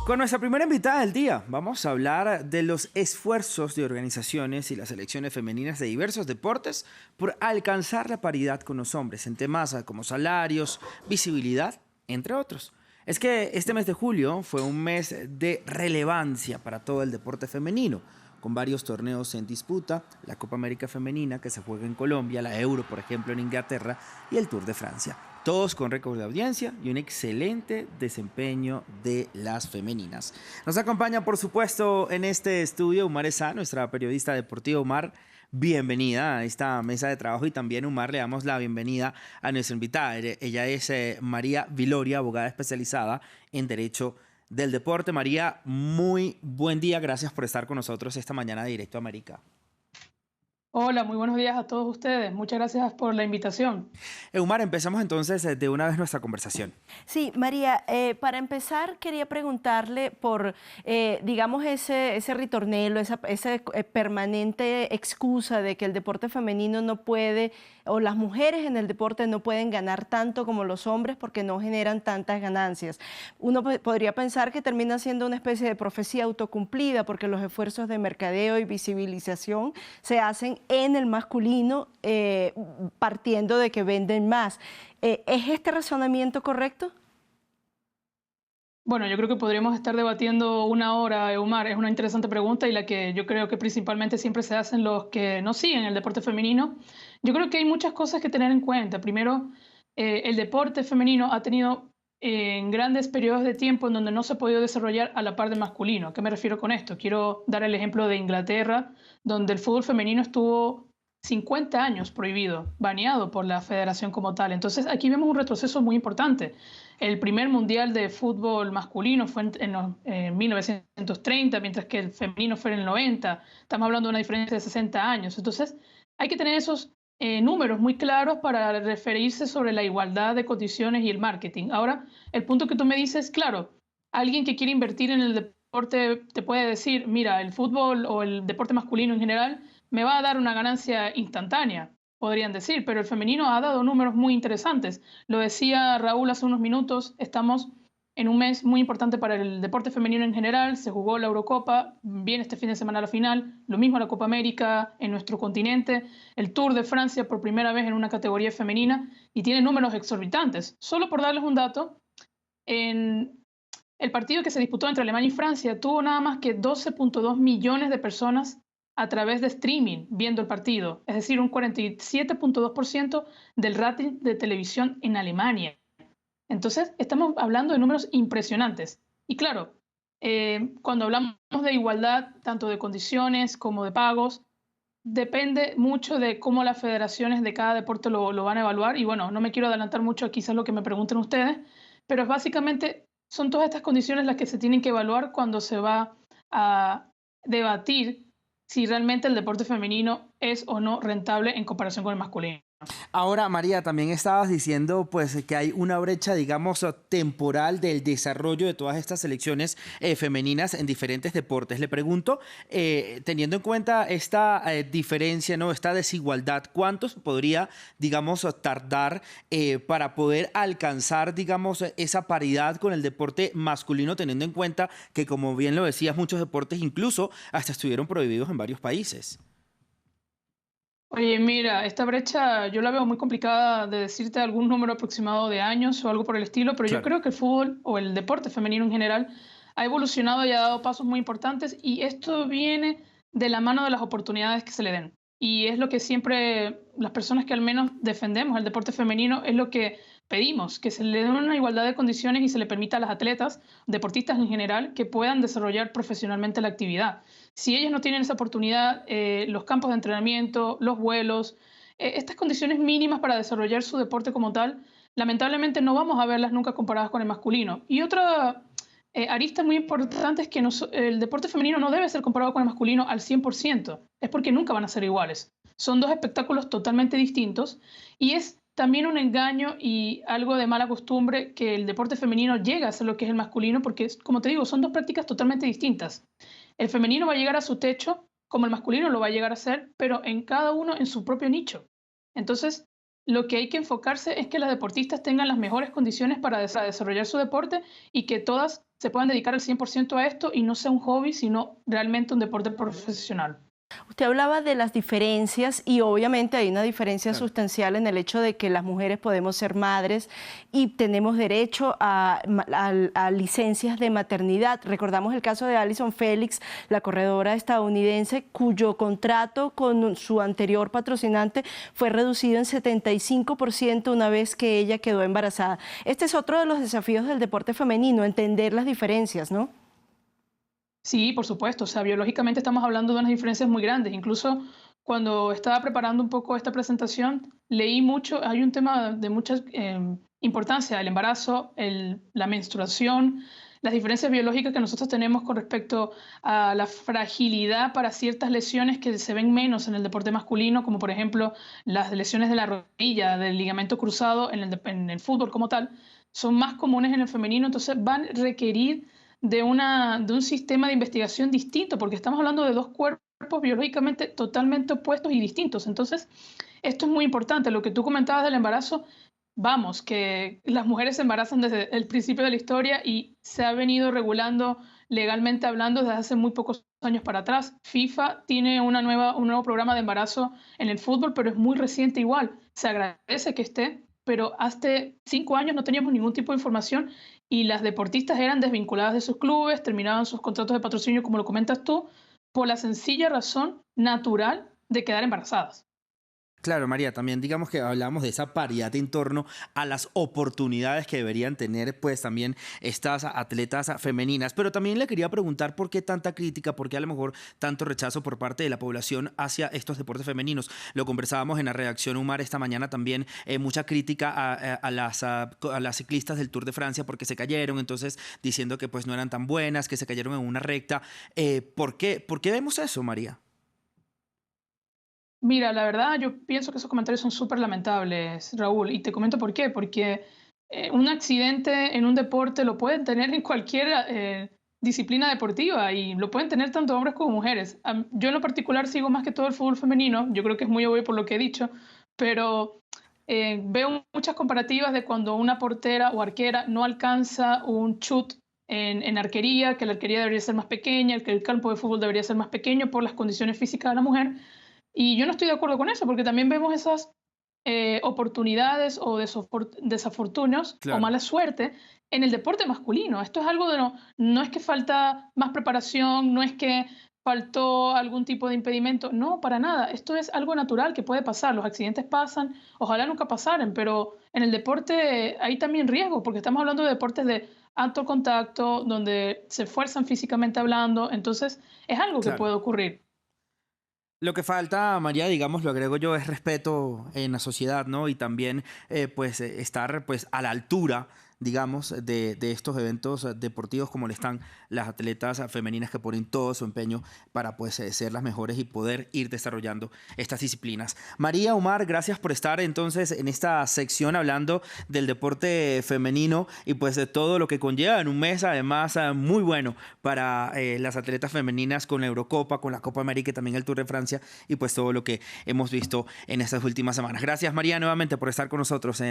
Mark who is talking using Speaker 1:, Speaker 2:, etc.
Speaker 1: Con nuestra primera invitada del día, vamos a hablar de los esfuerzos de organizaciones y las selecciones femeninas de diversos deportes por alcanzar la paridad con los hombres en temas como salarios, visibilidad, entre otros. Es que este mes de julio fue un mes de relevancia para todo el deporte femenino, con varios torneos en disputa, la Copa América Femenina que se juega en Colombia, la Euro, por ejemplo, en Inglaterra y el Tour de Francia. Todos con récord de audiencia y un excelente desempeño de las femeninas. Nos acompaña, por supuesto, en este estudio Umar Essa, nuestra periodista deportiva. Umar, bienvenida a esta mesa de trabajo y también, Umar, le damos la bienvenida a nuestra invitada. Ella es María Viloria, abogada especializada en Derecho del Deporte. María, muy buen día. Gracias por estar con nosotros esta mañana de Directo a América.
Speaker 2: Hola, muy buenos días a todos ustedes. Muchas gracias por la invitación.
Speaker 1: Umar, empezamos entonces de una vez nuestra conversación.
Speaker 3: Sí, María, para empezar quería preguntarle por, digamos, ese ritornelo, esa permanente excusa de que el deporte femenino no puede, o las mujeres en el deporte no pueden ganar tanto como los hombres porque no generan tantas ganancias. Uno podría pensar que termina siendo una especie de profecía autocumplida porque los esfuerzos de mercadeo y visibilización se hacen en el masculino, partiendo de que venden más. ¿Es este razonamiento correcto?
Speaker 2: Bueno, yo creo que podríamos estar debatiendo una hora, Omar. Es una interesante pregunta y la que yo creo que principalmente siempre se hacen los que no siguen el deporte femenino. Yo creo que hay muchas cosas que tener en cuenta. Primero, el deporte femenino ha tenido en grandes periodos de tiempo en donde no se ha podido desarrollar a la par del masculino. ¿A qué me refiero con esto? Quiero dar el ejemplo de Inglaterra, donde el fútbol femenino estuvo 50 años prohibido, baneado por la federación como tal. Entonces aquí vemos un retroceso muy importante. El primer mundial de fútbol masculino fue en 1930, mientras que el femenino fue en el 90. Estamos hablando de una diferencia de 60 años. Entonces hay que tener esos números muy claros para referirse sobre la igualdad de condiciones y el marketing. Ahora, el punto que tú me dices, claro, alguien que quiere invertir en el deporte te puede decir, mira, el fútbol o el deporte masculino en general me va a dar una ganancia instantánea, podrían decir, pero el femenino ha dado números muy interesantes. Lo decía Raúl hace unos minutos, estamos en un mes muy importante para el deporte femenino en general. Se jugó la Eurocopa, viene este fin de semana la final, lo mismo la Copa América en nuestro continente, el Tour de Francia por primera vez en una categoría femenina y tiene números exorbitantes. Solo por darles un dato, en el partido que se disputó entre Alemania y Francia tuvo nada más que 12.2 millones de personas a través de streaming viendo el partido, es decir, un 47.2% del rating de televisión en Alemania. Entonces, estamos hablando de números impresionantes. Y claro, cuando hablamos de igualdad, tanto de condiciones como de pagos, depende mucho de cómo las federaciones de cada deporte lo van a evaluar. Y bueno, no me quiero adelantar mucho a quizás lo que me pregunten ustedes, pero básicamente son todas estas condiciones las que se tienen que evaluar cuando se va a debatir si realmente el deporte femenino es o no rentable en comparación con el masculino.
Speaker 1: Ahora, María, también estabas diciendo pues que hay una brecha, digamos, temporal del desarrollo de todas estas selecciones femeninas en diferentes deportes. Le pregunto, teniendo en cuenta esta diferencia, ¿no? Esta desigualdad, ¿cuánto podría, digamos, tardar para poder alcanzar, digamos, esa paridad con el deporte masculino, teniendo en cuenta que, como bien lo decías, muchos deportes incluso hasta estuvieron prohibidos en varios países?
Speaker 2: Oye, mira, esta brecha yo la veo muy complicada de decirte algún número aproximado de años o algo por el estilo, pero yo
Speaker 1: Claro.
Speaker 2: creo que el fútbol o el deporte femenino en general ha evolucionado y ha dado pasos muy importantes y esto viene de la mano de las oportunidades que se le den. Y es lo que siempre las personas que al menos defendemos el deporte femenino es lo que pedimos, que se le den una igualdad de condiciones y se le permita a las atletas, deportistas en general, que puedan desarrollar profesionalmente la actividad. Si ellos no tienen esa oportunidad, los campos de entrenamiento, los vuelos, estas condiciones mínimas para desarrollar su deporte como tal, lamentablemente no vamos a verlas nunca comparadas con el masculino. Y otra arista muy importante es que el deporte femenino no debe ser comparado con el masculino al 100%, es porque nunca van a ser iguales. Son dos espectáculos totalmente distintos y es también un engaño y algo de mala costumbre que el deporte femenino llegue a ser lo que es el masculino, porque, como te digo, son dos prácticas totalmente distintas. El femenino va a llegar a su techo como el masculino lo va a llegar a ser, pero en cada uno en su propio nicho. Entonces, lo que hay que enfocarse es que las deportistas tengan las mejores condiciones para desarrollar su deporte y que todas se puedan dedicar al 100% a esto y no sea un hobby, sino realmente un deporte profesional.
Speaker 3: Usted hablaba de las diferencias y obviamente hay una diferencia
Speaker 1: Claro.
Speaker 3: sustancial en el hecho de que las mujeres podemos ser madres y tenemos derecho a licencias de maternidad. Recordamos el caso de Allyson Felix, la corredora estadounidense, cuyo contrato con su anterior patrocinante fue reducido en 75% una vez que ella quedó embarazada. Este es otro de los desafíos del deporte femenino, entender las diferencias, ¿no?
Speaker 2: Sí, por supuesto. O sea, biológicamente estamos hablando de unas diferencias muy grandes. Incluso cuando estaba preparando un poco esta presentación, leí mucho, hay un tema de mucha importancia, el embarazo, la menstruación, las diferencias biológicas que nosotros tenemos con respecto a la fragilidad para ciertas lesiones que se ven menos en el deporte masculino, como por ejemplo las lesiones de la rodilla, del ligamento cruzado en el fútbol como tal, son más comunes en el femenino, entonces van a requerir de un sistema de investigación distinto, porque estamos hablando de dos cuerpos biológicamente totalmente opuestos y distintos. Entonces, esto es muy importante. Lo que tú comentabas del embarazo, vamos, que las mujeres se embarazan desde el principio de la historia y se ha venido regulando legalmente hablando desde hace muy pocos años para atrás. FIFA tiene un nuevo programa de embarazo en el fútbol, pero es muy reciente igual. Se agradece que esté, pero hace 5 años no teníamos ningún tipo de información y las deportistas eran desvinculadas de sus clubes, terminaban sus contratos de patrocinio, como lo comentas tú, por la sencilla razón natural de quedar embarazadas.
Speaker 1: Claro, María, también digamos que hablamos de esa paridad en torno a las oportunidades que deberían tener pues también estas atletas femeninas, pero también le quería preguntar por qué tanta crítica, por qué a lo mejor tanto rechazo por parte de la población hacia estos deportes femeninos. Lo conversábamos en la redacción Humar esta mañana también, mucha crítica a las ciclistas del Tour de Francia porque se cayeron, entonces diciendo que pues no eran tan buenas, que se cayeron en una recta. ¿Por qué vemos eso, María?
Speaker 2: Mira, la verdad, yo pienso que esos comentarios son súper lamentables, Raúl, y te comento por qué. Porque un accidente en un deporte lo pueden tener en cualquier disciplina deportiva y lo pueden tener tanto hombres como mujeres. Yo en lo particular sigo más que todo el fútbol femenino, yo creo que es muy obvio por lo que he dicho, pero veo muchas comparativas de cuando una portera o arquera no alcanza un chut en arquería, que la arquería debería ser más pequeña, que el campo de fútbol debería ser más pequeño por las condiciones físicas de la mujer. Y yo no estoy de acuerdo con eso, porque también vemos esas oportunidades o desafortunios o
Speaker 1: Claro.
Speaker 2: mala suerte en el deporte masculino. Esto es algo de no es que falta más preparación, no es que faltó algún tipo de impedimento, no, para nada. Esto es algo natural que puede pasar. Los accidentes pasan, ojalá nunca pasaran, pero en el deporte hay también riesgo, porque estamos hablando de deportes de alto contacto, donde se esfuerzan físicamente hablando, entonces es algo que
Speaker 1: Claro.
Speaker 2: puede ocurrir.
Speaker 1: Lo que falta, María, digamos, lo agrego yo, es respeto en la sociedad, ¿no? Y también, pues, estar, pues, a la altura, digamos, de estos eventos deportivos como le están las atletas femeninas que ponen todo su empeño para, pues, ser las mejores y poder ir desarrollando estas disciplinas. María, Omar, gracias por estar entonces en esta sección hablando del deporte femenino y, pues, de todo lo que conlleva en un mes, además, muy bueno para las atletas femeninas con la Eurocopa, con la Copa América y también el Tour de Francia y pues todo lo que hemos visto en estas últimas semanas. Gracias, María, nuevamente por estar con nosotros en